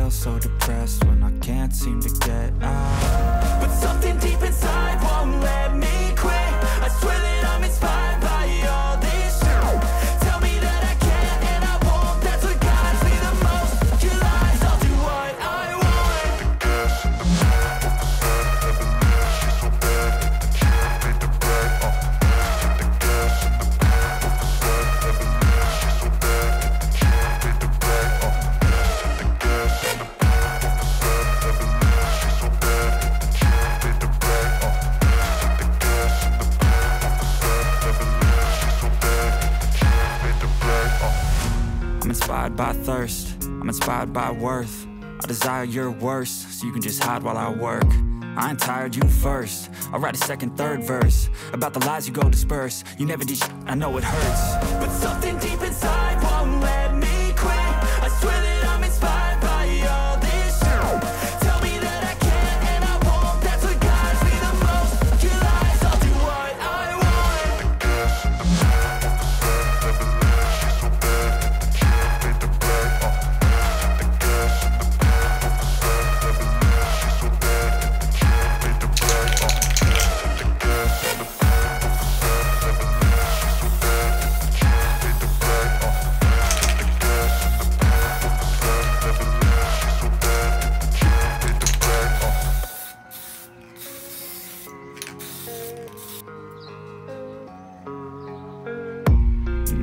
feel so depressed when I can't seem to get out. But something deep inside won't let me quit. I swear that I'm inspired by all this shit. Tell me that I can't and I won't. That's what guides me the most. Your lies, I'll do what I want. I'm inspired by thirst, I'm inspired by worth. I desire your worst, so you can just hide while I work. I ain't tired, you first. I'll write a second, third verse about the lies you go disperse. You never did shit, I know it hurts. But something deep inside won't let me quit. I swear that I'm inspired by all this shit. Tell me that I can't and I won't. That's what guides me the most. Your lies, I'll do what I want.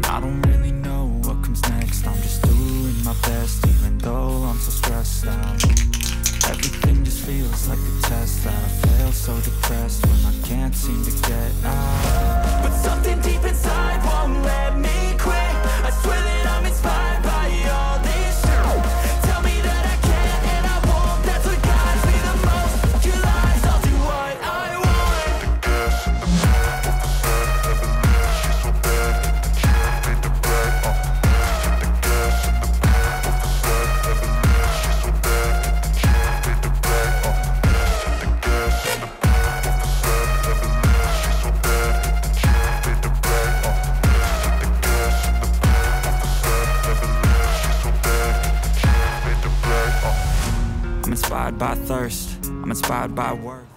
I don't really know what comes next. I'm just doing my best, even though I'm so stressed out. Everything just feels like a test that I fail, so depressed when I can't seem to get out. But something deep inside won't let me quit. I swear that I'm inspired by all this shit. Tell me that I can't and I won't. That's what guides me the most. Your lies, I'll do what I want. I'm inspired by thirst, I'm inspired by worth.